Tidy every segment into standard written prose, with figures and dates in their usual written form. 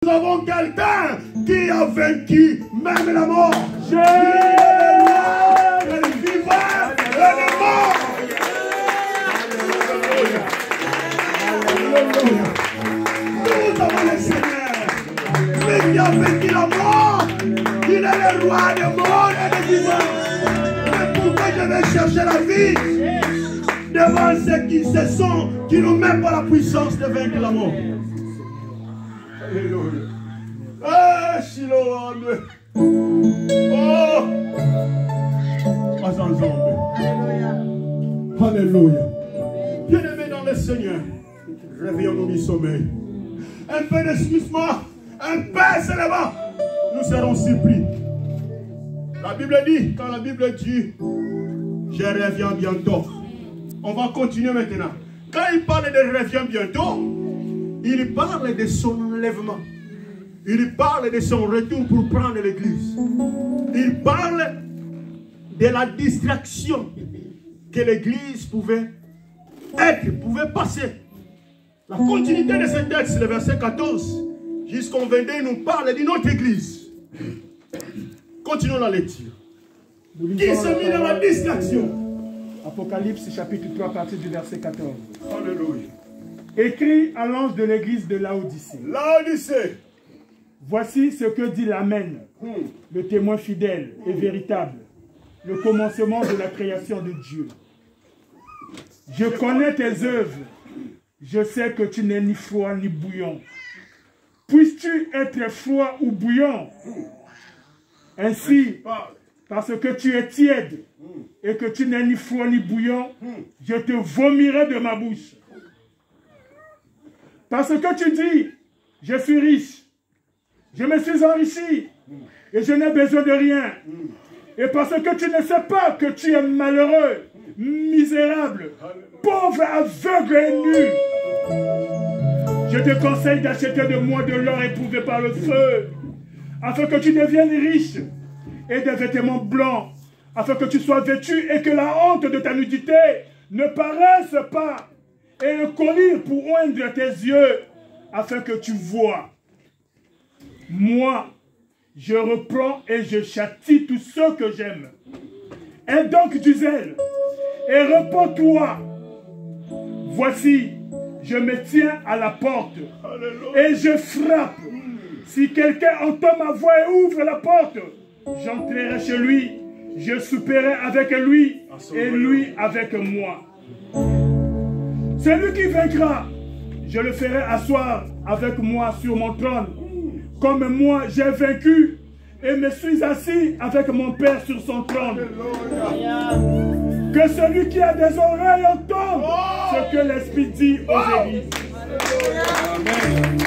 Nous avons quelqu'un qui a vaincu même la mort. Il est vivant et le mort. Nous avons le Seigneur. Lui qui a vaincu la mort. Il est le roi des morts et des vivants. Mais pourquoi je vais chercher la vie devant ceux qui n'ont même pas la puissance de vaincre la mort? Alléluia. Ah, Shiloh. Oh. Alléluia. Bien-aimés dans le Seigneur, réveillons-nous du sommeil. Un peu d'excusement, un peu seulement, nous serons surpris. La Bible dit, quand la Bible dit, je reviens bientôt. On va continuer maintenant. Quand il parle de reviens bientôt, il parle de son enlèvement. Il parle de son retour pour prendre l'église. Il parle de la distraction que l'église pouvait être, pouvait passer. La continuité de ce texte, le verset 14 jusqu'au 22, nous parle d'une autre église. Continuons la lecture. Qui se mit dans la distraction? Apocalypse chapitre 3, à partir du verset 14. Alléluia. Écrit à l'ange de l'église de Laodicée. Laodicée. Voici ce que dit l'Amen, le témoin fidèle et véritable, le commencement de la création de Dieu. Je connais tes œuvres. Je sais que tu n'es ni froid ni bouillant. Puisses-tu être froid ou bouillant? Ainsi, parce que tu es tiède et que tu n'es ni froid ni bouillant, je te vomirai de ma bouche. Parce que tu dis, je suis riche, je me suis enrichi et je n'ai besoin de rien. Et parce que tu ne sais pas que tu es malheureux, misérable, pauvre, aveugle et nu, je te conseille d'acheter de moi de l'or éprouvé par le feu, afin que tu deviennes riche, et des vêtements blancs, afin que tu sois vêtu et que la honte de ta nudité ne paraisse pas, et un collier pour oindre tes yeux, afin que tu vois. Moi, je reprends et je châtie tous ceux que j'aime. Aie donc du zèle, et repens-toi. Voici, je me tiens à la porte, et je frappe. Si quelqu'un entend ma voix et ouvre la porte, j'entrerai chez lui, je souperai avec lui, et lui avec moi. Celui qui vaincra, je le ferai asseoir avec moi sur mon trône, comme moi j'ai vaincu et me suis assis avec mon Père sur son trône. Que celui qui a des oreilles entende ce que l'Esprit dit aux églises. Amen.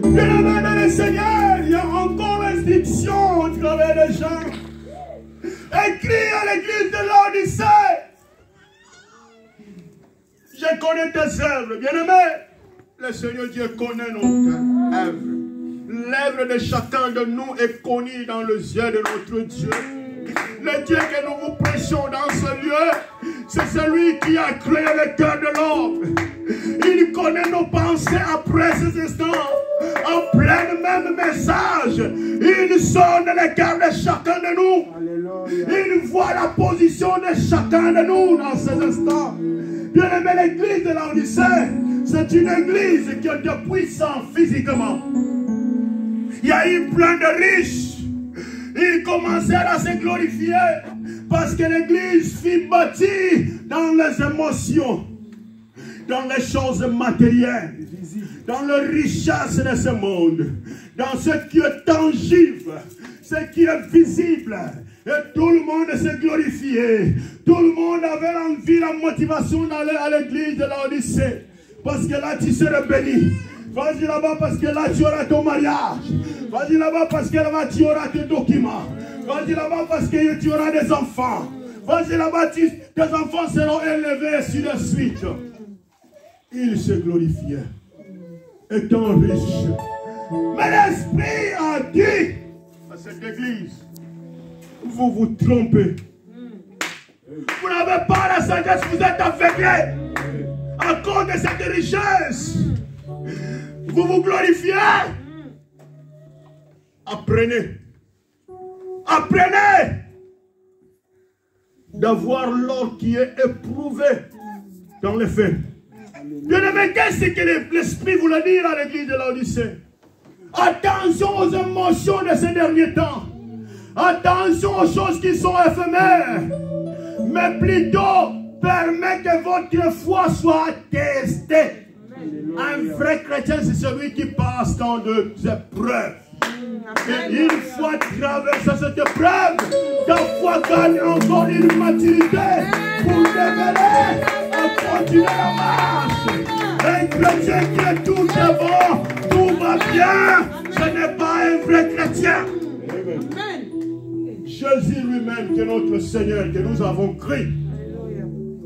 Bien-aimé dans le Seigneur, il y a encore l'instruction au travers des gens. Écrit à l'église de Laodicée. Je connais tes œuvres, bien-aimé. Le Seigneur Dieu connaît nos œuvres. L'œuvre de chacun de nous est connue dans les yeux de notre Dieu. Le Dieu que nous vous prêchons dans ce lieu, c'est celui qui a créé le cœur de l'homme. Il connaît nos pensées après ces instants. En plein même message, il sonne le cœur de chacun de nous. Alléluia. Il voit la position de chacun de nous dans ces instants. Bien-aimé, l'église de Laodicée, c'est une église qui est puissante physiquement. Il y a eu plein de riches. Ils commencèrent à se glorifier parce que l'église fut bâtie dans les émotions, dans les choses matérielles, dans la richesse de ce monde, dans ce qui est tangible, ce qui est visible. Et tout le monde s'est glorifié. Tout le monde avait l'envie, la motivation d'aller à l'église de Laodicée. Parce que là, tu seras béni. Vas-y là-bas parce que là, tu auras ton mariage. Vas-y là-bas parce que là-bas, tu auras tes documents. Vas-y là-bas parce que tu auras des enfants. Vas-y là-bas, tes enfants seront élevés, ainsi de suite. Il se glorifiait, étant riche. Mais l'Esprit a dit à cette église, vous vous trompez. Vous n'avez pas la sagesse, vous êtes aveuglés à cause de cette richesse. Vous vous glorifiez. Apprenez. Apprenez d'avoir l'or qui est éprouvé dans les faits. Bien-aimé, qu'est-ce que l'Esprit voulait dire à l'église de Laodicée? Attention aux émotions de ces derniers temps. Attention aux choses qui sont éphémères. Mais plutôt, permet que votre foi soit testée. Un vrai chrétien, c'est celui qui passe dans des épreuves. Et une fois traversé cette épreuve, ta foi gagne encore une maturité pour développer et continuer la marche. Un chrétien qui est tout devant, tout va bien, ce n'est pas un vrai chrétien. Jésus lui-même, qui est notre Seigneur, que nous avons cru,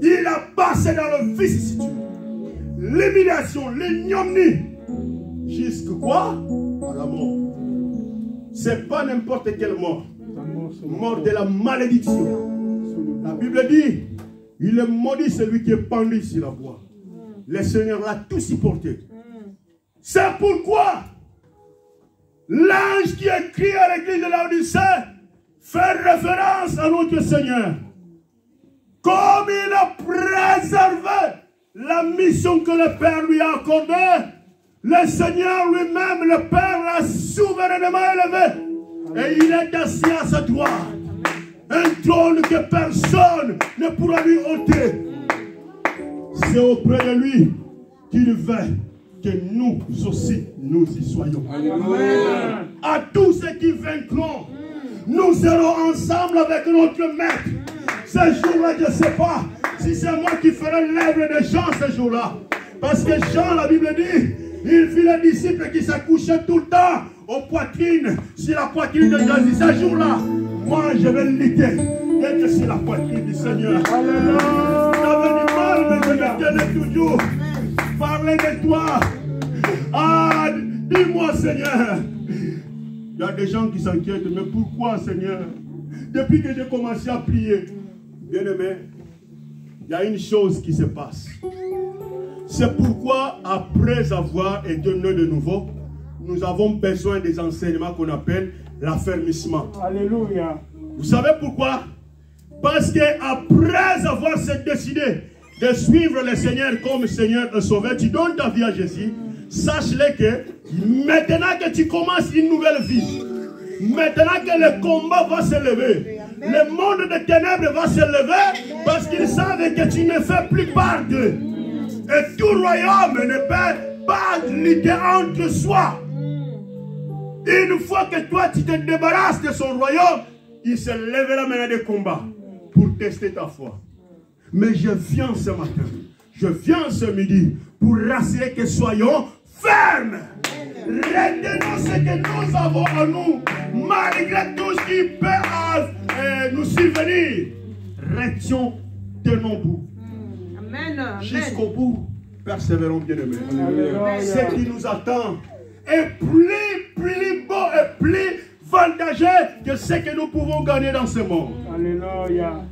il a passé dans le vicissitude, l'humiliation, l'ignominie, jusqu'à quoi? À la mort. C'est pas n'importe quelle mort. Mort de la malédiction. La Bible dit, il est maudit celui qui est pendu sur la croix. Le Seigneur l'a tout supporté. C'est pourquoi l'ange qui écrit à l'église de Laodicée fait référence à notre Seigneur. Comme il a préservé la mission que le Père lui a accordée, le Seigneur lui-même, le Père, l'a souverainement élevé. Et il est assis à sa droite. Un trône que personne ne pourra lui ôter. C'est auprès de lui qu'il veut que nous aussi, nous y soyons. Amen. À tous ceux qui vaincront, nous serons ensemble avec notre Maître. Ce jour-là, je ne sais pas si c'est moi qui ferai l'œuvre de Jean ce jour-là. Parce que Jean, la Bible dit, il vit les disciples qui s'accouchaient tout le temps aux poitrines, sur la poitrine de Jésus. Ce jour-là, moi je vais lutter d'être sur la poitrine du Seigneur. Alléluia. J'avais du mal, mais je me tenais toujours. Parler de toi. Ah, dis-moi, Seigneur. Il y a des gens qui s'inquiètent, mais pourquoi, Seigneur? Depuis que j'ai commencé à prier, bien-aimé, il y a une chose qui se passe. C'est pourquoi, après avoir été nés de nouveau, nous avons besoin des enseignements qu'on appelle l'affermissement. Alléluia. Vous savez pourquoi? Parce qu'après avoir décidé de suivre le Seigneur comme Seigneur et Sauveur, tu donnes ta vie à Jésus, sache-le que maintenant que tu commences une nouvelle vie, maintenant que le combat va se lever, le monde des ténèbres va se lever parce qu'ils savent que tu ne fais plus part d'eux. Et tout royaume ne peut pas lutter entre soi. Une fois que toi tu te débarrasses de son royaume, il se lèvera maintenant des combats pour tester ta foi. Mais je viens ce matin, je viens ce midi pour rassurer que soyons fermes. Retenons ce que nous avons en nous, malgré tout ce qui peut nous survenir. Restons de nos bouts. Jusqu'au bout, persévérons, bien-aimés. Ce qui nous attend est plus beau et plus vantageux que ce que nous pouvons gagner dans ce monde. Alléluia.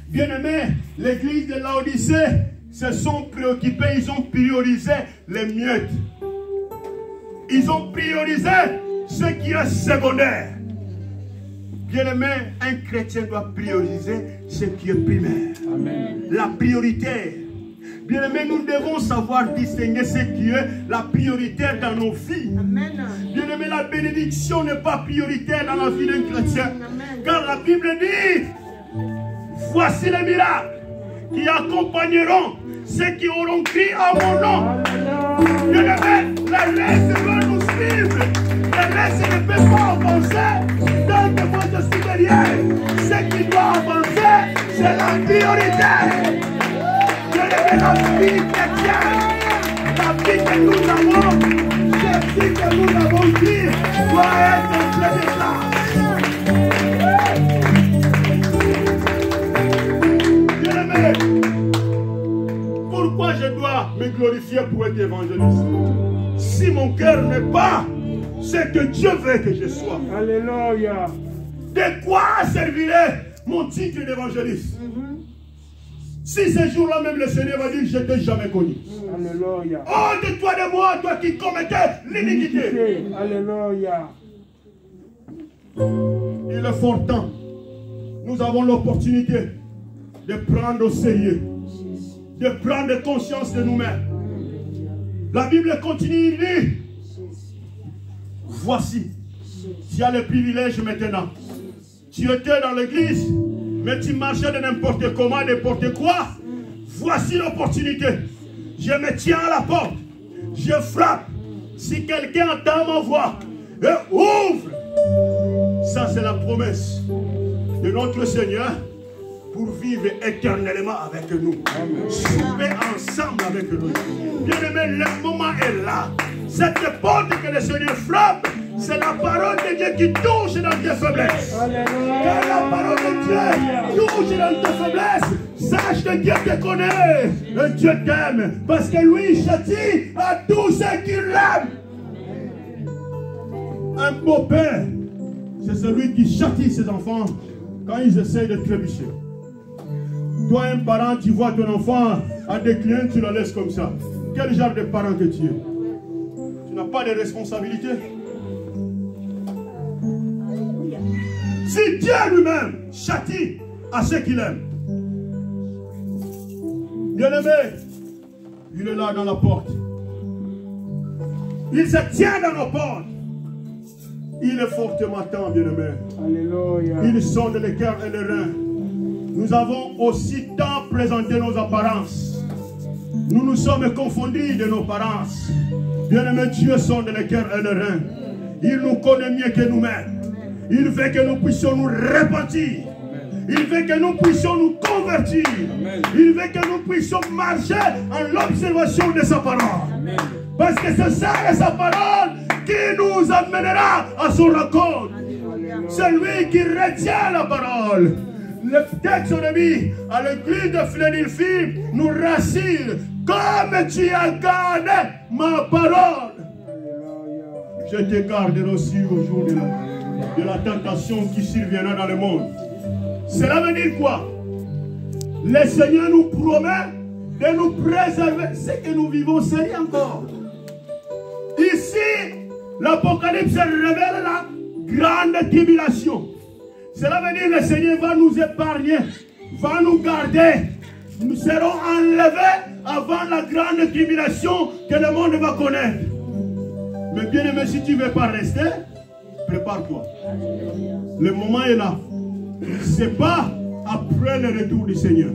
Bien-aimés, l'église de Laodicée se sont préoccupés, ils ont priorisé les miettes. Ils ont priorisé ce qui est secondaire. Bien-aimé, un chrétien doit prioriser ce qui est primaire. Amen. La priorité. Bien-aimé, nous devons savoir distinguer ce qui est la priorité dans nos vies. Bien-aimé, la bénédiction n'est pas prioritaire dans la vie d'un chrétien. Amen. Car la Bible dit, voici les miracles qui accompagneront ceux qui auront crié à mon nom. Bien-aimé, le reste va nous suivre. Le reste ne peut pas avancer. Tant que moi je suis derrière, ce qui doit avancer, c'est la priorité. La vie chrétienne, la vie que nous avons, celle que nous avons dit, doit être entre les classes. Bien-aimé, pourquoi je dois me glorifier pour être évangéliste? Si mon cœur n'est pas ce que Dieu veut que je sois. Alléluia. De quoi servirait mon titre d'évangéliste? Si ce jour-là même le Seigneur va dire, je ne t'ai jamais connu. Alléluia. Oh, de toi, de moi, toi qui commettais l'iniquité. Alléluia. Il est fort temps. Nous avons l'opportunité de prendre au sérieux, de prendre conscience de nous-mêmes. La Bible continue, il dit, voici, tu as le privilège maintenant. Tu étais dans l'église, mais tu marchais de n'importe comment, n'importe quoi. Voici l'opportunité. Je me tiens à la porte. Je frappe. Si quelqu'un entend ma voix et ouvre, ça c'est la promesse de notre Seigneur pour vivre éternellement avec nous. Souper ensemble avec nous. Bien-aimé, le moment est là. Cette porte que le Seigneur frappe, c'est la parole de Dieu qui touche dans tes faiblesses. Quand la parole de Dieu touche dans tes faiblesses, sache que Dieu te connaît. Et Dieu t'aime. Parce que lui châtie à tous ceux qui l'aiment. Un beau père, c'est celui qui châtie ses enfants quand ils essayent de trébucher. Toi, un parent, tu vois ton enfant à déclin, tu le laisses comme ça. Quel genre de parent que tu es? Tu n'as pas de responsabilité. Si Dieu lui-même châtie à ceux qu'il aime, bien-aimé, il est là dans la porte. Il se tient dans nos portes. Il est fortement temps, bien-aimé. Alléluia. Il sonde les cœurs et les reins. Nous avons aussi tant présenté nos apparences. Nous nous sommes confondus de nos apparences. Bien-aimé, Dieu sonde les cœurs et les reins. Il nous connaît mieux que nous-mêmes. Il veut que nous puissions nous repentir. Il veut que nous puissions nous convertir. Il veut que nous puissions marcher en l'observation de sa parole. Parce que c'est ça sa parole qui nous amènera à son rencontre. Celui qui retient la parole. Le texte de vie à l'église de Philadelphie nous rassure. Comme tu as gardé ma parole, je te garderai aussi au jour de la tentation qui surviendra dans le monde. Cela veut dire quoi? Le Seigneur nous promet de nous préserver. Ce que nous vivons, c'est encore. Ici, l'Apocalypse révèle la grande tribulation. Cela veut dire que le Seigneur va nous épargner, va nous garder. Nous serons enlevés avant la grande tribulation que le monde va connaître. Mais bien aimé, si tu ne veux pas rester, prépare-toi. Le moment est là. Ce n'est pas après le retour du Seigneur.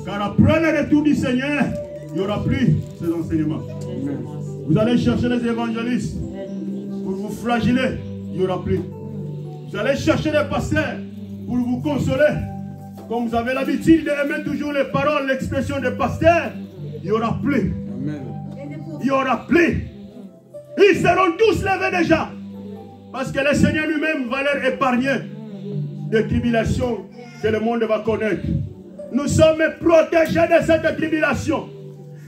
Car après le retour du Seigneur, il n'y aura plus ces enseignements. Vous allez chercher les évangélistes pour vous flageller, il n'y aura plus. Vous allez chercher les pasteurs pour vous consoler. Comme vous avez l'habitude d'aimer toujours les paroles, l'expression des pasteurs, il n'y aura plus. Il n'y aura plus. Ils seront tous levés déjà. Parce que le Seigneur lui-même va leur épargner des tribulations que le monde va connaître. Nous sommes protégés de cette tribulation.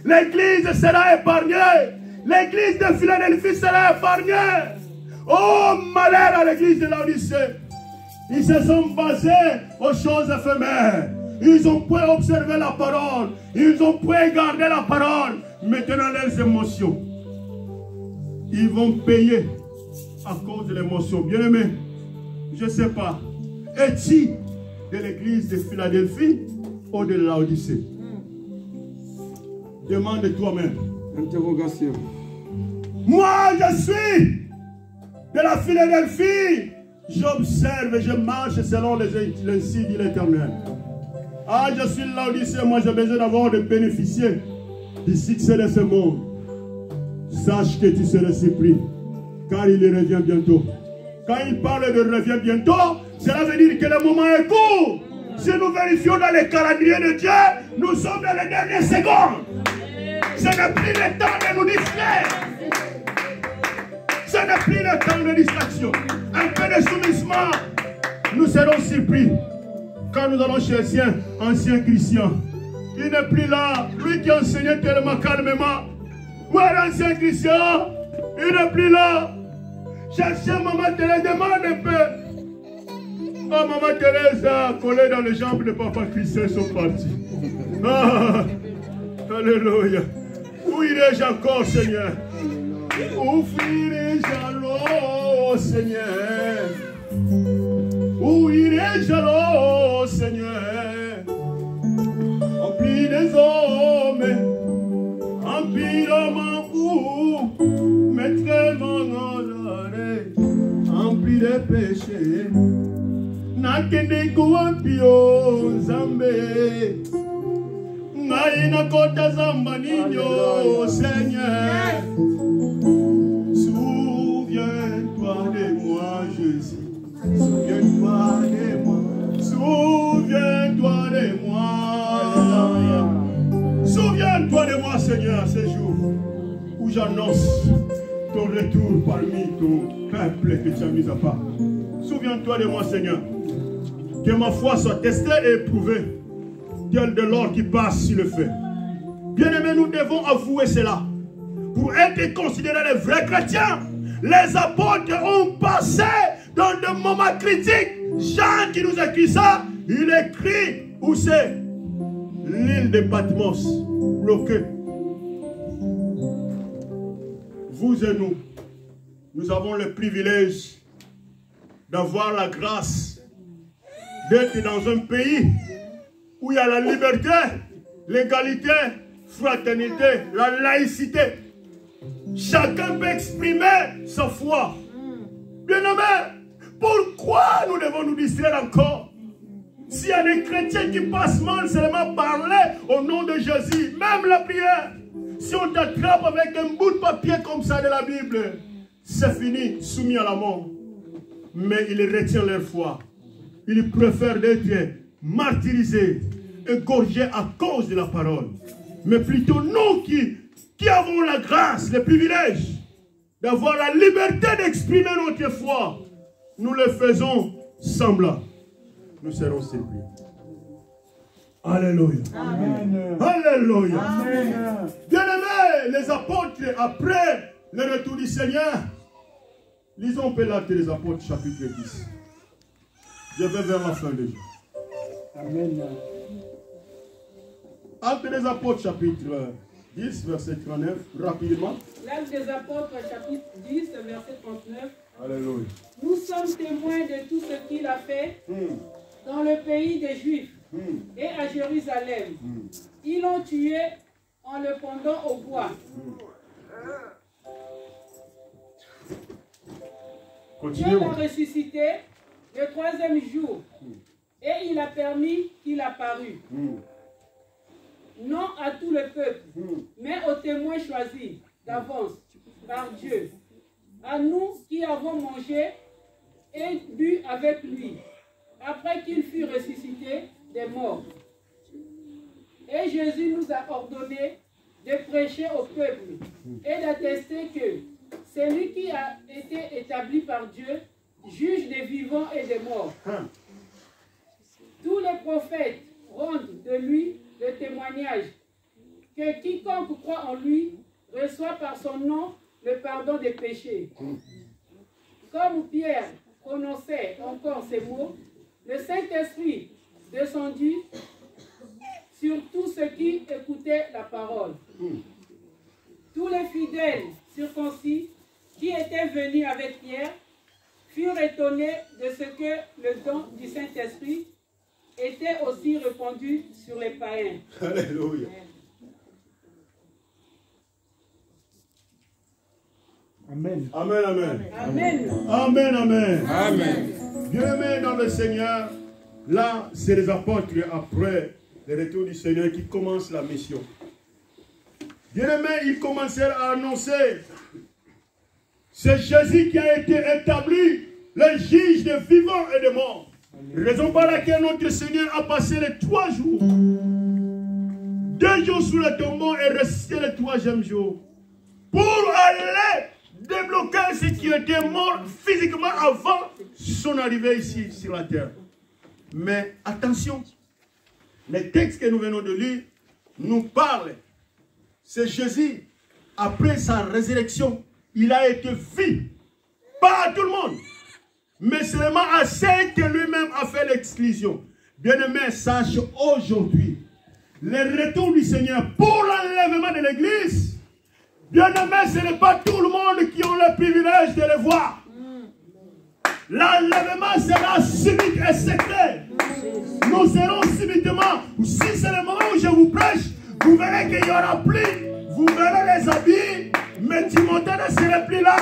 L'église sera épargnée. L'église de Philadelphie sera épargnée. Oh, malheur à l'église de Laodicée. Ils se sont basés aux choses éphémères. Ils ont pu observer la parole. Ils ont pu garder la parole. Maintenant, leurs émotions. Ils vont payer à cause de l'émotion. Bien-aimé, je ne sais pas. Es-tu de l'église de Philadelphie ou de Laodicée? Demande toi-même. Interrogation. Moi, je suis de la Philadelphie. J'observe et je marche selon les signes de l'Éternel. Ah, je suis là Laodicée. Moi, j'ai besoin d'avoir de bénéficier du succès de ce monde. Sache que tu seras surpris, car il revient bientôt. Quand il parle de revient bientôt, cela veut dire que le moment est court. Si nous vérifions dans les calendriers de Dieu, nous sommes dans les dernières secondes. Ce n'est plus le temps de nous distraire. Ce n'est plus le temps de distraction. Un peu de soumission, nous serons surpris quand nous allons chez un ancien Christian. Il n'est plus là. Lui qui enseignait tellement calmement. Où est l'ancien Christian? Il n'est plus là. Cherchez maman, te le demande un peu. Oh, maman Thérèse a collé dans les jambes de papa Christ, sont partis. Ah, alléluia. Où irai-je encore, Seigneur? Où fuirai-je alors, Seigneur? Où irai-je alors, Seigneur? Empli des hommes, empirement où mettre mon honoré, empli de péchés. Nakende kuwampio Zambe, Naina kota zamba ninyo, Seigneur. Souviens-toi de moi, Jésus. Souviens-toi de moi. Souviens-toi de moi. Souviens-toi de moi, Seigneur, ces jours où j'annonce ton retour parmi ton peuple que tu as mis à part. Souviens-toi de moi, Seigneur. Que ma foi soit testée et éprouvée, tel de l'or qui passe sur le feu. Bien-aimés, nous devons avouer cela. Pour être considérés les vrais chrétiens, les apôtres ont passé dans des moments critiques. Jean qui nous écrit ça, il écrit où c'est? L'île de Patmos, bloquée. Vous et nous, nous avons le privilège d'avoir la grâce d'être dans un pays où il y a la liberté, l'égalité, fraternité, la laïcité. Chacun peut exprimer sa foi. Bien-aimés, pourquoi nous devons nous distraire encore? S'il y a des chrétiens qui passent mal seulement parler au nom de Jésus, même la prière, si on t'attrape avec un bout de papier comme ça de la Bible, c'est fini, soumis à la mort. Mais ils retiennent leur foi. Ils préfèrent d'être martyrisés, égorgés à cause de la parole. Mais plutôt nous qui avons la grâce, le privilège d'avoir la liberté d'exprimer notre foi, nous le faisons semblant. Nous serons surpris. Alléluia. Amen. Alléluia. Bien-aimés, les apôtres, après le retour du Seigneur, lisons Actes des Apôtres, chapitre 10. Je vais vers la fin déjà. Amen. Actes des Apôtres, chapitre 10, verset 39, rapidement. L'acte des Apôtres, chapitre 10, verset 39. Alléluia. Nous sommes témoins de tout ce qu'il a fait dans le pays des Juifs et à Jérusalem. Ils l'ont tué en le pendant au bois. Dieu l'a ressuscité le 3e jour et il a permis qu'il apparût. Non à tout le peuple, mais aux témoins choisis d'avance par Dieu. À nous qui avons mangé et bu avec lui, après qu'il fut ressuscité des morts. Et Jésus nous a ordonné de prêcher au peuple et d'attester que c'est lui qui a été établi par Dieu, juge des vivants et des morts. Tous les prophètes rendent de lui le témoignage que quiconque croit en lui reçoit par son nom le pardon des péchés. Comme Pierre prononçait encore ces mots, le Saint-Esprit descendit sur tous ceux qui écoutaient la parole. Tous les fidèles circoncis qui étaient venus avec Pierre furent étonnés de ce que le don du Saint-Esprit était aussi répandu sur les païens. Alléluia. Amen. Amen, amen. Amen. Amen, amen. Amen. Bien-aimés dans le Seigneur, là, c'est les apôtres après le retour du Seigneur qui commencent la mission. Bien-aimés, ils commencèrent à annoncer, c'est Jésus qui a été établi, le juge des vivants et des morts. Raison par laquelle notre Seigneur a passé les 3 jours. 2 jours sous le tombeau et resté le 3e jour. Pour aller débloquer ce qui était mort physiquement avant son arrivée ici sur la terre. Mais attention, les textes que nous venons de lire nous parlent. C'est Jésus, après sa résurrection, il a été vu par tout le monde. mais seulement à ceux que lui-même a fait l'exclusion. Bien-aimé, sache aujourd'hui, le retour du Seigneur pour l'enlèvement de l'Église. Bien-aimé, ce n'est pas tout le monde qui a le privilège de le voir. L'enlèvement sera subit et secret. Nous serons subitement, si c'est le moment où je vous prêche, vous verrez qu'il y aura plus. Vous verrez les habits, mais Timothée ne serait plus là.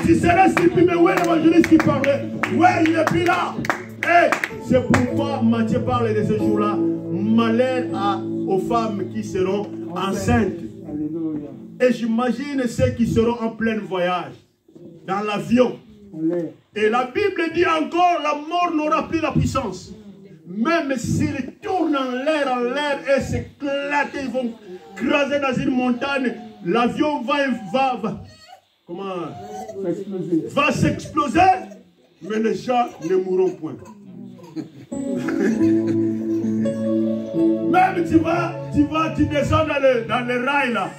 Tu serais surpris, mais où est l'évangéliste qui parlait? Ouais, il n'est plus là. Et c'est pourquoi Matthieu parle de ce jour-là. Malheur aux femmes qui seront enceintes. Et j'imagine ceux qui seront en plein voyage, dans l'avion. Et la Bible dit encore, la mort n'aura plus la puissance. Même s'ils tournent en l'air et s'éclatent, ils vont craser dans une montagne, l'avion va s'exploser, mais les gens ne mourront point. Même tu descends dans le rail là,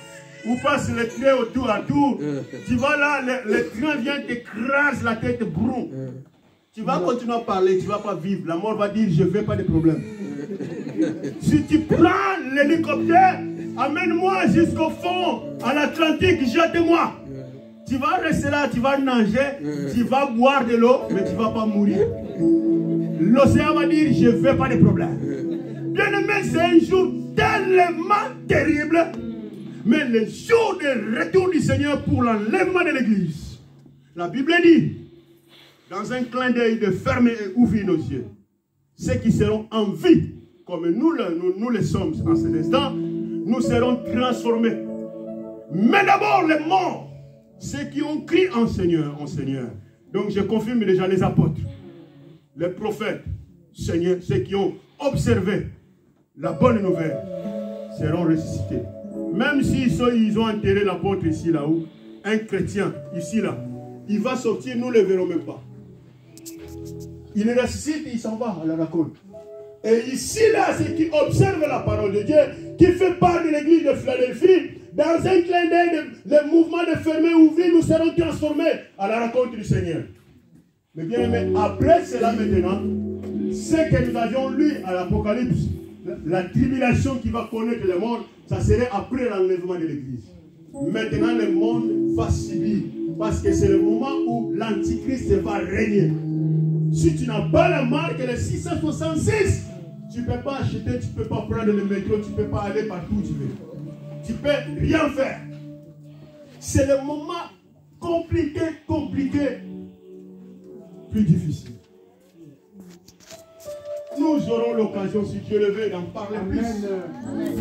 où passe le train autour à tour, tu vas là, le train vient t'écraser la tête brun. Tu vas continuer à parler, tu ne vas pas vivre. La mort va dire, je ne veux pas de problème. Si tu prends l'hélicoptère, amène-moi jusqu'au fond, à l'Atlantique, jette-moi. Tu vas rester là, tu vas nager, tu vas boire de l'eau, mais tu ne vas pas mourir. L'océan va dire, je ne veux pas de problème. Bien aimé, c'est un jour tellement terrible, mais le jour du retour du Seigneur pour l'enlèvement de l'Église. La Bible dit, dans un clin d'œil de fermer et ouvrir nos yeux, ceux qui seront en vie, comme nous le sommes en cet instant, nous serons transformés. Mais d'abord les morts, ceux qui ont crié en Seigneur, en Seigneur. Donc je confirme déjà les apôtres, les prophètes, Seigneur, ceux qui ont observé la bonne nouvelle, seront ressuscités. Même s'ils ont enterré l'apôtre ici, là-haut, un chrétien, ici, là, il va sortir, nous ne le verrons même pas. Il ressuscite et il s'en va à la raconte. Et ici, là, c'est qui observe la parole de Dieu, qui fait part de l'église de Philadelphie, dans un clin d'œil, le mouvement de fermer ouvrir, nous serons transformés à la raconte du Seigneur. Mais bien aimé, après cela maintenant, ce que nous avions lu à l'Apocalypse, la tribulation qui va connaître le monde, ça serait après l'enlèvement de l'église. Maintenant, le monde va subir, parce que c'est le moment où l'Antichrist va régner. Si tu n'as pas la marque de 666, tu ne peux pas acheter, tu ne peux pas prendre le métro, tu ne peux pas aller partout où tu veux. Tu ne peux rien faire. C'est le moment compliqué, plus difficile. Nous aurons l'occasion, si Dieu le veut, d'en parler plus.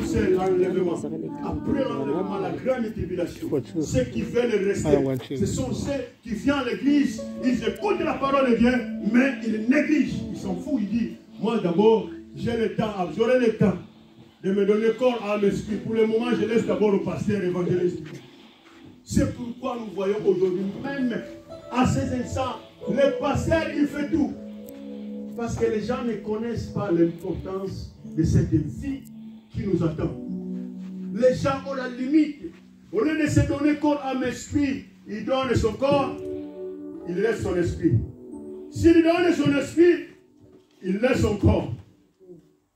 C'est l'enlèvement. Après l'enlèvement, la grande tribulation. Ceux qui veulent rester, ce sont ceux qui viennent à l'église, ils écoutent la parole de Dieu, mais ils négligent. Ils s'en foutent, ils disent, moi d'abord, j'ai le temps, j'aurai le temps de me donner corps à l'esprit. Pour le moment, je laisse d'abord au pasteur évangéliste. C'est pourquoi nous voyons aujourd'hui, même à ces instants, le pasteur, il fait tout. Parce que les gens ne connaissent pas l'importance de cette vie qui nous attend. Les gens ont la limite. Au lieu de se donner corps à l'esprit, il donne son corps, il laisse son esprit. S'il donne son esprit, il laisse son corps.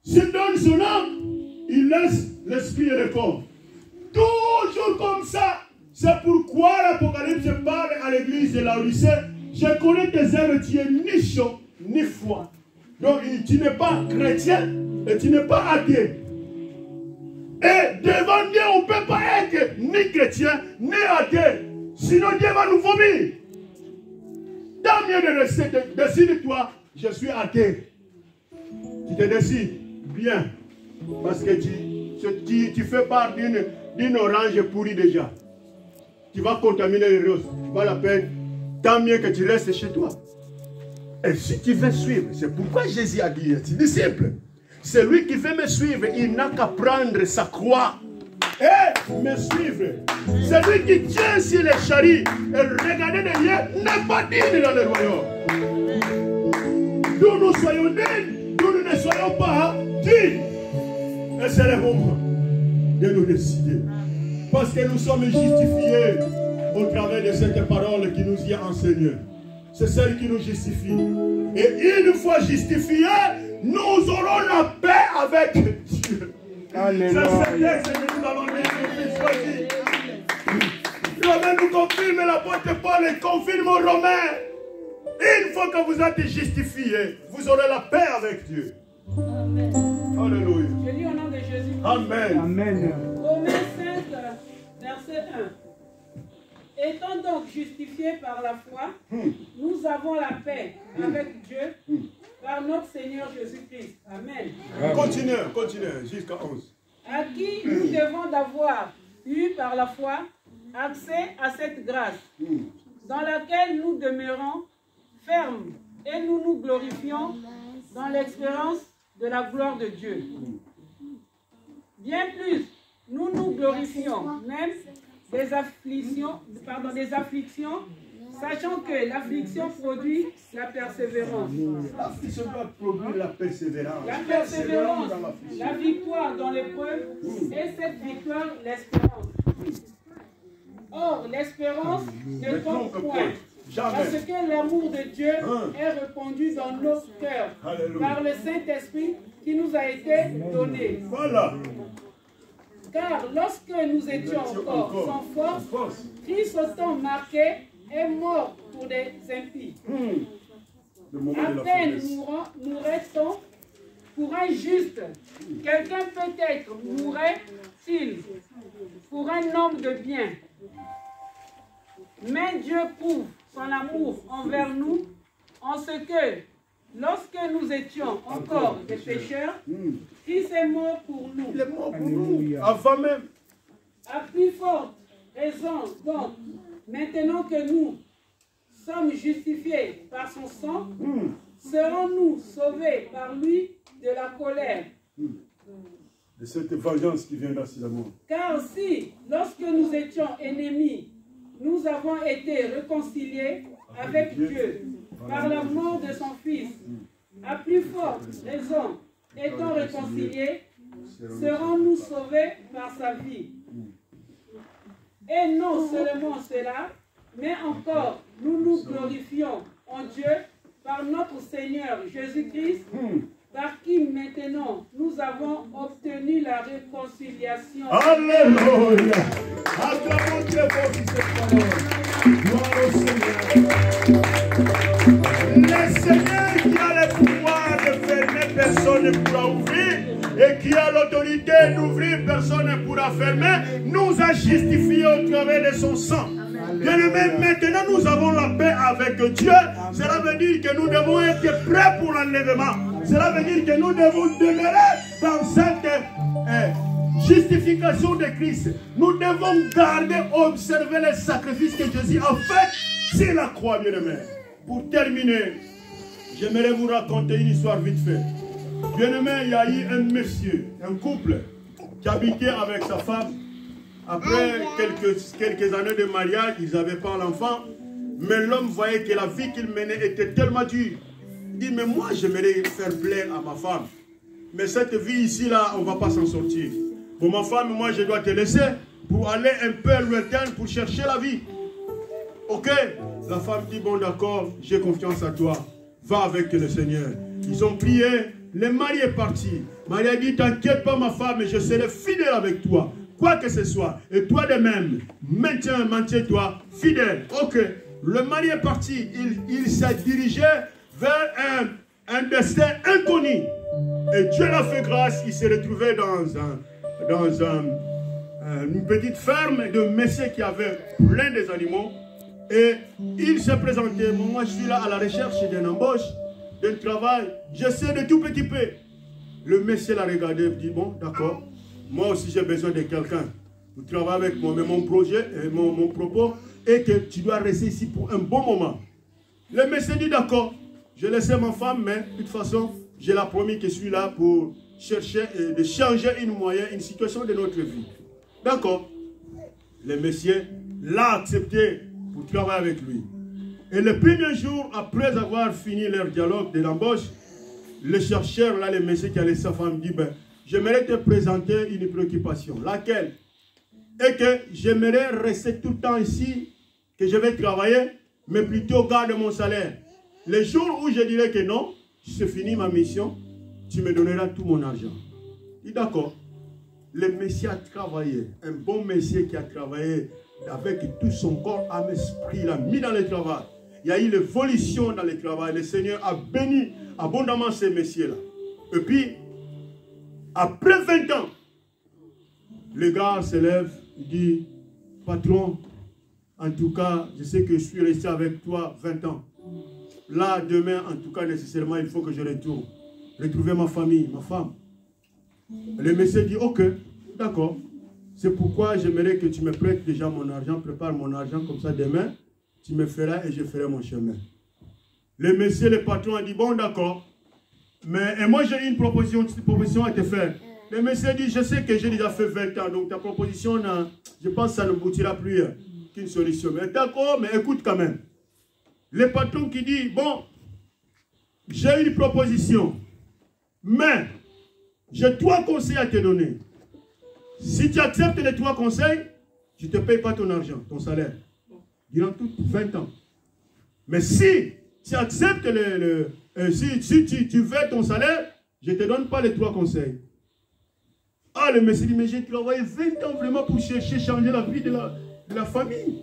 S'il donne son âme, il laisse l'esprit et le corps. Toujours comme ça. C'est pourquoi l'Apocalypse parle à l'église de Laodicée. Je connais tes œuvres, tu es ni chaud, ni froid. Donc tu n'es pas chrétien et tu n'es pas athée. Et devant Dieu, on ne peut pas être ni chrétien, ni athée. Sinon Dieu va nous vomir. Tant mieux de rester, décide-toi, je suis athée. Tu te décides bien. Parce que tu fais part d'une orange pourrie déjà. Tu vas contaminer les roses. Pas la peine. Tant mieux que tu restes chez toi. Et si tu veux suivre, c'est pourquoi Jésus a dit à ses disciples, celui qui veut me suivre, il n'a qu'à prendre sa croix et me suivre. Celui qui tient sur les chariots et regarder derrière n'est pas digne dans le royaume. Nous soyons dignes, nous ne soyons pas dignes. Et c'est le moment de nous décider. Parce que nous sommes justifiés au travers de cette parole qui nous y a enseigné. c'est celle qui nous justifie. Et une fois justifiés, nous aurons la paix avec Dieu. Alléluia. C'est ce texte que nous allons lire depuis choisi. Romains nous confirme, l'apôtre Paul et confirme aux Romains. Une fois que vous êtes justifiés, vous aurez la paix avec Dieu. Amen. Alléluia. Je lis au nom de Jésus. Amen. Amen. Romains 5, verset 1. Étant donc justifiés par la foi, nous avons la paix avec Dieu par notre Seigneur Jésus-Christ. Amen. Continuez jusqu'à 11. À qui nous devons d'avoir eu par la foi accès à cette grâce, dans laquelle nous demeurons fermes et nous nous glorifions dans l'expérience de la gloire de Dieu. Bien plus, nous nous glorifions même des afflictions, sachant que l'affliction produit la persévérance. L'affliction doit produire la persévérance. La persévérance, la victoire dans l'épreuve, et cette victoire, l'espérance. Or, l'espérance ne trompe point, parce que l'amour de Dieu est répandu dans nos cœurs par le Saint-Esprit qui nous a été donné. Voilà. Car lorsque nous étions encore sans force, Christ autant marqué est mort pour des impies. À peine mourrait-on pour un juste. Quelqu'un peut-être mourrait-il pour un homme de bien. Mais Dieu prouve son amour envers nous en ce que, lorsque nous étions encore des pécheurs, Christ est mort pour nous. Il est mort pour nous, avant même. À plus forte raison, donc, maintenant que nous sommes justifiés par son sang, serons-nous sauvés par lui de la colère. De cette vengeance qui viendra sur le monde. Car si, lorsque nous étions ennemis, nous avons été réconciliés avec Dieu par la mort de son Fils, à plus forte raison, étant réconciliés, serons-nous sauvés par sa vie. Et non seulement cela, mais encore, nous nous glorifions en Dieu par notre Seigneur Jésus-Christ, par qui maintenant nous avons obtenu la réconciliation. Alléluia. Acclamons Dieu pour cette parole. Gloire au Seigneur. Le Seigneur qui a le pouvoir de fermer, personne ne pourra ouvrir. Et qui a l'autorité d'ouvrir, personne ne pourra fermer, nous a justifiés au travers de son sang. Bien-aimés, maintenant nous avons la paix avec Dieu. Cela veut dire que nous devons être prêts pour l'enlèvement. Cela veut dire que nous devons demeurer dans cette justification de Christ. Nous devons garder, observer les sacrifices que Jésus a fait sur la croix, bien-aimés. Pour terminer, j'aimerais vous raconter une histoire vite fait. Bien-aimé, il y a eu un monsieur, un couple, qui habitait avec sa femme. Après quelques années de mariage, ils n'avaient pas l'enfant. Mais l'homme voyait que la vie qu'il menait était tellement dure. Il dit, mais moi, j'aimerais faire plaisir à ma femme. Mais cette vie ici, là, on ne va pas s'en sortir. Pour ma femme, moi, je dois te laisser pour aller un peu lointain pour chercher la vie. Ok? La femme dit, bon, d'accord, j'ai confiance à toi. Va avec le Seigneur. Ils ont prié. Le mari est parti. Marie a dit, t'inquiète pas ma femme, je serai fidèle avec toi. Quoi que ce soit. Et toi de même, maintiens-toi fidèle. Ok. Le mari est parti. Il s'est dirigé vers un destin inconnu. Et Dieu l'a fait grâce. Il s'est retrouvé dans une petite ferme de messieurs qui avait plein des animaux. Et il s'est présenté. Moi, je suis là à la recherche d'une embauche, d'un travail. J'essaie de tout petit peu. Le monsieur l'a regardé et dit, bon, d'accord. Moi aussi, j'ai besoin de quelqu'un pour travailler avec moi. Mais mon projet, mon propos est que tu dois rester ici pour un bon moment. Le monsieur dit, d'accord. Je laissais ma femme, mais de toute façon, je l'ai promis que je suis là pour chercher et de changer une situation de notre vie. D'accord. Le monsieur l'a accepté pour travailler avec lui. Et le premier jour, après avoir fini leur dialogue de l'embauche, le chercheur, là, le monsieur qui a laissé sa femme, dit, ben, j'aimerais te présenter une préoccupation. Laquelle? Et que j'aimerais rester tout le temps ici, que je vais travailler, mais plutôt garde mon salaire. Les jours où je dirai que non, c'est fini ma mission, tu me donneras tout mon argent. Il dit d'accord. Le Messie a travaillé, un bon Messie qui a travaillé avec tout son corps, âme, esprit, il a mis dans le travail. Il y a eu l'évolution dans le travail. Le Seigneur a béni abondamment ces messieurs-là. Et puis, après 20 ans, le gars se lève, il dit, patron, en tout cas, je sais que je suis resté avec toi 20 ans. Là, demain, en tout cas, nécessairement, il faut que je retourne. Retrouver ma famille, ma femme. Le monsieur dit, ok, d'accord. C'est pourquoi j'aimerais que tu me prêtes déjà mon argent, prépare mon argent, comme ça demain, tu me feras et je ferai mon chemin. Le monsieur, le patron a dit, bon, d'accord. Mais et moi, j'ai une proposition à te faire. Le monsieur dit, je sais que j'ai déjà fait 20 ans, donc ta proposition, je pense que ça ne boutira plus qu'une solution. Mais d'accord, mais écoute quand même. Le patron qui dit, bon, j'ai une proposition, mais j'ai 3 conseils à te donner. Si tu acceptes les 3 conseils, je ne te paye pas ton argent, ton salaire. Durant toutes 20 ans. Mais si tu acceptes si tu veux ton salaire, je ne te donne pas les 3 conseils. Ah, le monsieur dit, mais j'ai travaillé 20 ans vraiment pour chercher, changer la vie de la famille.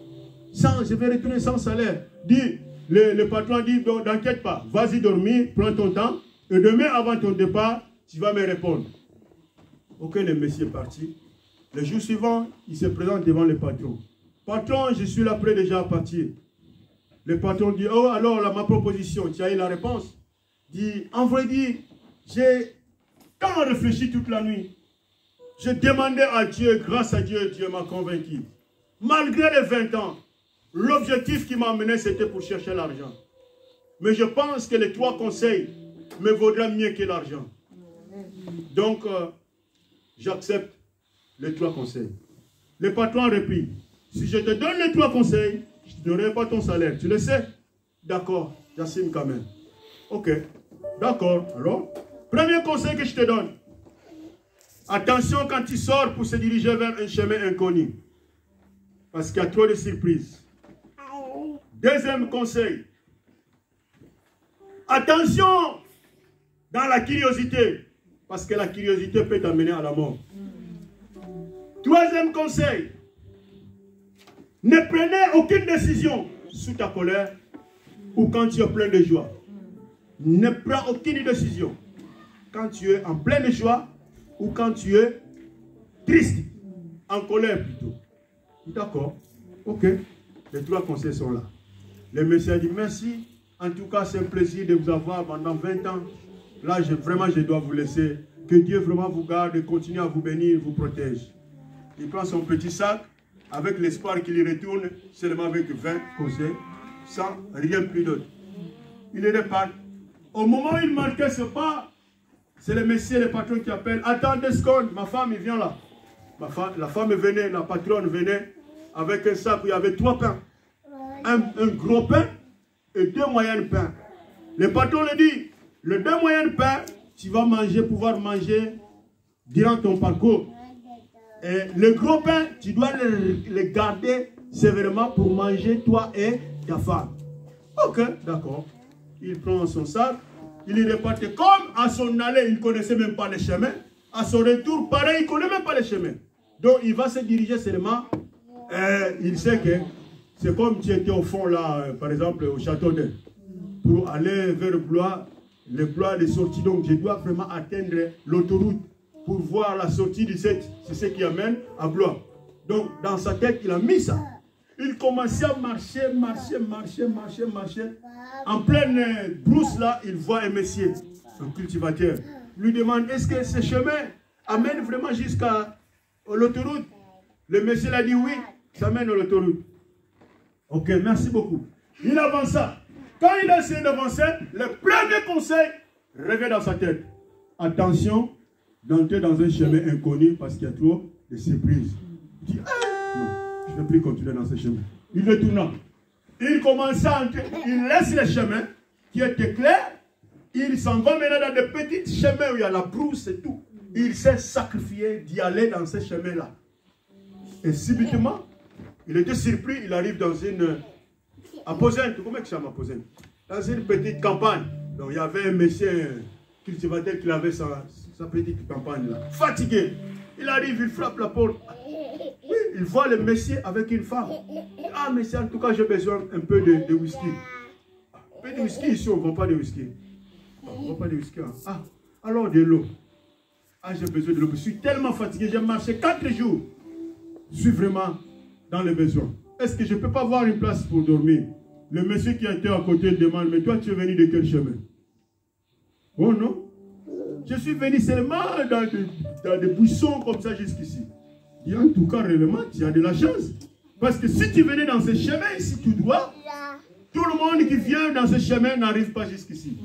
Je vais retourner sans salaire. Dit, le patron dit, t'inquiète pas, vas-y dormir, prends ton temps, et demain avant ton départ, tu vas me répondre. Ok, le monsieur est parti. Le jour suivant, il se présente devant le patron. Patron, je suis là prêt déjà à partir. Le patron dit, oh alors là, ma proposition, tu as eu la réponse? Dit, en vrai dire, j'ai tant réfléchi toute la nuit. Je demandais à Dieu, grâce à Dieu, Dieu m'a convaincu. Malgré les 20 ans, l'objectif qui m'a amené, c'était pour chercher l'argent. Mais je pense que les 3 conseils me vaudront mieux que l'argent. Donc, j'accepte les 3 conseils. Le patron reprit, si je te donne les 3 conseils, je ne te donnerai pas ton salaire. Tu le sais? D'accord, j'assume quand même. Ok, d'accord. Alors, premier conseil que je te donne. Attention quand tu sors pour se diriger vers un chemin inconnu. Parce qu'il y a trop de surprises. Deuxième conseil. Attention dans la curiosité. Parce que la curiosité peut t'amener à la mort. Troisième conseil. Ne prenez aucune décision sous ta colère ou quand tu es plein de joie. Ne prends aucune décision quand tu es en pleine joie ou quand tu es triste, en colère plutôt. D'accord, ok. Les 3 conseils sont là. Le monsieur a dit merci. En tout cas, c'est un plaisir de vous avoir pendant 20 ans. Là, vraiment, je dois vous laisser. Que Dieu vraiment vous garde et continue à vous bénir, vous protège. Il prend son petit sac avec l'espoir qu'il y retourne seulement avec 20 conseils, sans rien plus d'autre. Il est repart. Au moment où il marquait ce pas, c'est le monsieur, le patron qui appelle. Attends 2 secondes, ma femme, il vient là. La femme venait, la patronne venait avec un sac où il y avait 3 pains. Un gros pain et 2 moyennes pains. Le patron lui dit, les 2 moyennes pains, tu vas pouvoir manger durant ton parcours. Et le gros pain, tu dois le garder sévèrement pour manger toi et ta femme. Ok, d'accord. Il prend son sac, il est reparti. Comme à son aller, il ne connaissait même pas le chemin. À son retour, pareil, il ne connaît même pas le chemin. Donc, il va se diriger seulement. Il sait que c'est comme tu étais au fond là, par exemple, au château d'Ain. Pour aller vers Blois, le Blois est sorti. Donc, je dois vraiment atteindre l'autoroute pour voir la sortie du 7. C'est ce qui amène à Blois. Donc, dans sa tête, il a mis ça. Il commençait à marcher. En pleine brousse là, il voit un monsieur, un cultivateur. Il lui demande, est-ce que ce chemin amène vraiment jusqu'à l'autoroute? Le monsieur l'a dit oui, ça mène à l'autoroute. Ok, merci beaucoup. Il avança. Quand il a essayé d'avancer, le premier conseil revient dans sa tête. Attention d'entrer dans un chemin inconnu parce qu'il y a trop de surprises. Il dit, non, je ne vais plus continuer dans ce chemin. Il retourna. Il commença à entrer. Il laisse le chemin qui était clair. Il s'en va maintenant dans des petits chemins où il y a la brousse et tout. Il s'est sacrifié d'y aller dans ce chemin-là. Et subitement, il était surpris. Il arrive dans À Posène, comment tu chame à Posène? Dans une petite campagne. Donc il y avait un monsieur cultivateur qui avait sa petite campagne là. Fatigué. Il arrive, il frappe la porte. Oui, il voit le monsieur avec une femme. Ah, monsieur, en tout cas, j'ai besoin un peu de whisky. Un peu de whisky ici, on ne vend pas de whisky. On ne vend pas de whisky. Hein. Ah, alors de l'eau. Ah, j'ai besoin de l'eau. Je suis tellement fatigué, j'ai marché 4 jours. Je suis vraiment dans le besoin. Est-ce que je ne peux pas avoir une place pour dormir? Le monsieur qui était à côté demande, mais toi, tu es venu de quel chemin? Oh non? Je suis venu seulement dans des buissons comme ça jusqu'ici. Et en tout cas, réellement, tu as de la chance. Parce que si tu venais dans ce chemin ici, tu dois, tout le monde qui vient dans ce chemin n'arrive pas jusqu'ici.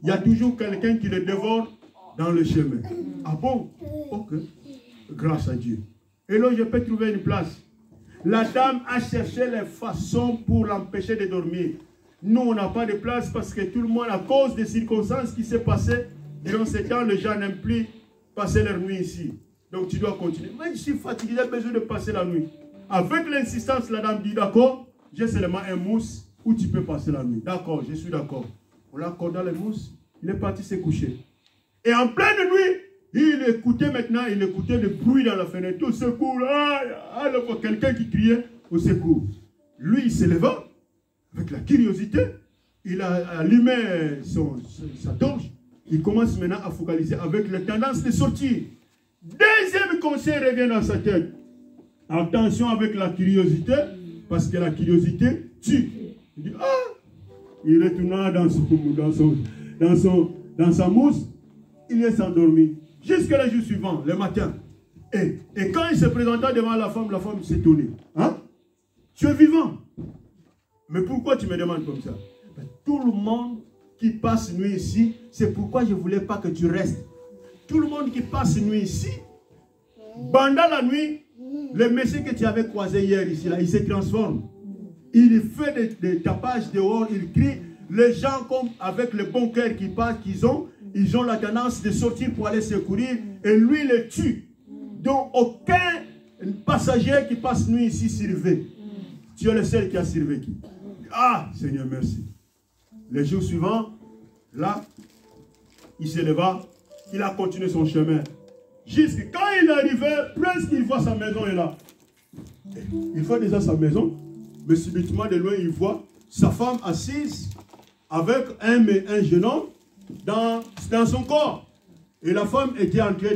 Il y a toujours quelqu'un qui le dévore dans le chemin. Ah bon? Ok. Grâce à Dieu. Et là, je peux trouver une place. La dame a cherché les façons pour l'empêcher de dormir. Nous, on n'a pas de place parce que tout le monde, à cause des circonstances qui s'est passées, durant ce temps, les gens n'aiment plus passer leur nuit ici. Donc, tu dois continuer. Moi, je suis fatigué, j'ai besoin de passer la nuit. Avec l'insistance, la dame dit, d'accord, j'ai seulement un mousse où tu peux passer la nuit. D'accord, je suis d'accord. On l'accorde dans le mousse, il est parti se coucher. Et en pleine nuit, il écoutait maintenant, il écoutait le bruit dans la fenêtre. Au secours, alors quelqu'un qui criait au secours. Lui, il se leva avec la curiosité. Il a allumé sa torche. Il commence maintenant à focaliser avec la tendance de sortir. Deuxième conseil revient dans sa tête. Attention avec la curiosité, parce que la curiosité tue. Il dit, ah! Il retourna dans sa mousse. Il est endormi. Jusqu'à le jour suivant, le matin. Et quand il se présenta devant la femme s'étonnait. Hein? Tu es vivant. Mais pourquoi tu me demandes comme ça? Tout le monde qui passe nuit ici, c'est pourquoi je ne voulais pas que tu restes. Tout le monde qui passe nuit ici, pendant la nuit, le monsieur que tu avais croisé hier ici, là, il se transforme. Il fait des tapages dehors, il crie. Les gens, comme avec le bon cœur qu'ils ont, ils ont la tendance de sortir pour aller secourir et lui le tue. Donc aucun passager qui passe nuit ici surveille. Tu es le seul qui a survécu. Ah, Seigneur, merci. Le jour suivant, là, il se leva, il a continué son chemin. Jusqu'à quand il arrivait, presque il voit sa maison est là. Il voit déjà sa maison, mais subitement de loin, il voit sa femme assise avec un jeune homme dans son corps. Et la femme était en train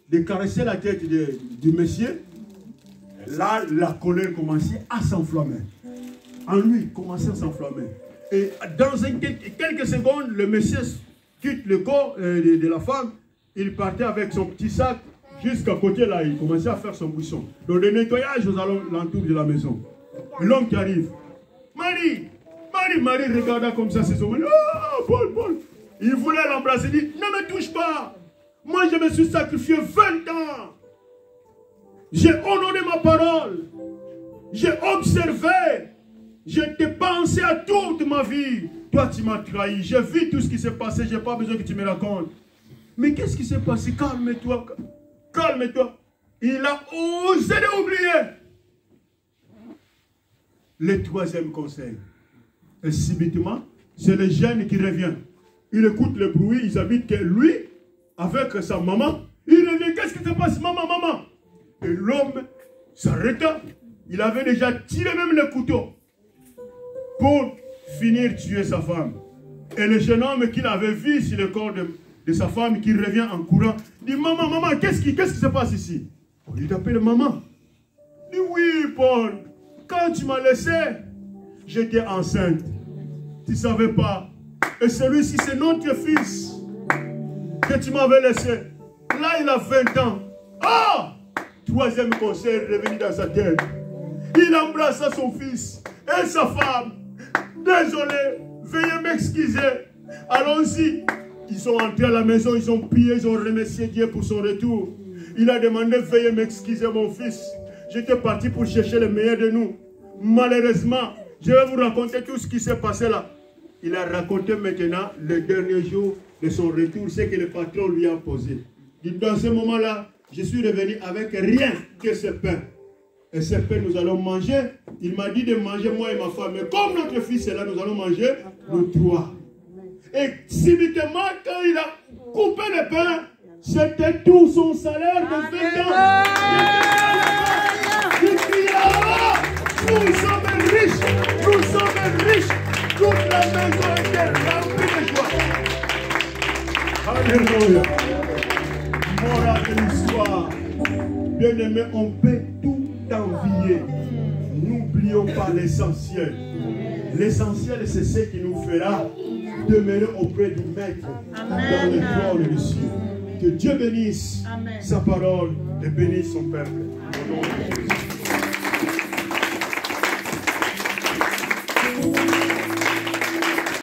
de caresser la tête du monsieur. Là, la colère commençait à s'enflammer. En lui, commençait à s'enflammer. Et dans quelques secondes, le monsieur quitte le corps de la femme. Il partait avec son petit sac jusqu'à côté là. Il commençait à faire son buisson. Donc le nettoyage aux alentours de la maison. L'homme qui arrive. Marie regarda comme ça ses hommes. Oh, Paul. Il voulait l'embrasser. Il dit, ne me touche pas. Moi, je me suis sacrifié 20 ans. J'ai honoré ma parole. J'ai observé. Je t'ai pensé à toute ma vie. Toi, tu m'as trahi. J'ai vu tout ce qui s'est passé. Je n'ai pas besoin que tu me racontes. Mais qu'est-ce qui s'est passé? Calme-toi. Calme-toi. Il a osé l'oublier. Le troisième conseil. Et subitement, c'est le jeune qui revient. Il écoute le bruit. Ils habitent que lui, avec sa maman. Il revient. Qu'est-ce qui se passe? Maman. Et l'homme s'arrêta. Il avait déjà tiré même le couteau pour finir tuer sa femme. Et le jeune homme qu'il avait vu sur le corps de sa femme, qui revient en courant, dit, maman, qu'est-ce qui se passe ici? On lui appelle maman. Il dit, oui, Paul, quand tu m'as laissé, j'étais enceinte. Tu ne savais pas. Et celui-ci, c'est notre fils que tu m'avais laissé. Là, il a 20 ans. Ah! Troisième conseil revenu dans sa tête. Il embrassa son fils et sa femme. Désolé, veuillez m'excuser. Allons-y. Ils sont entrés à la maison, ils ont prié, ils ont remercié Dieu pour son retour. Il a demandé, veuillez m'excuser mon fils. J'étais parti pour chercher le meilleur de nous. Malheureusement, je vais vous raconter tout ce qui s'est passé là. Il a raconté maintenant le dernier jour de son retour, ce que le patron lui a posé. Dans ce moment-là, je suis revenu avec rien que ce pain. Et ce pain, nous allons manger. Il m'a dit de manger, moi et ma femme. Mais comme notre fils est là, nous allons manger nous trois. Et subitement, quand il a coupé le pain, c'était tout son salaire de 20 ans. Il dit, ah, nous sommes riches, nous sommes riches. Toute la maison était remplie de joie. Alléluia. Morale de l'histoire. Bien-aimés, on peut tout envier. N'oublions pas l'essentiel. L'essentiel, c'est ce qui nous fera demeurer auprès du Maître dans le trône du ciel. Que Dieu bénisse sa parole et bénisse son peuple. Au nom de Jésus.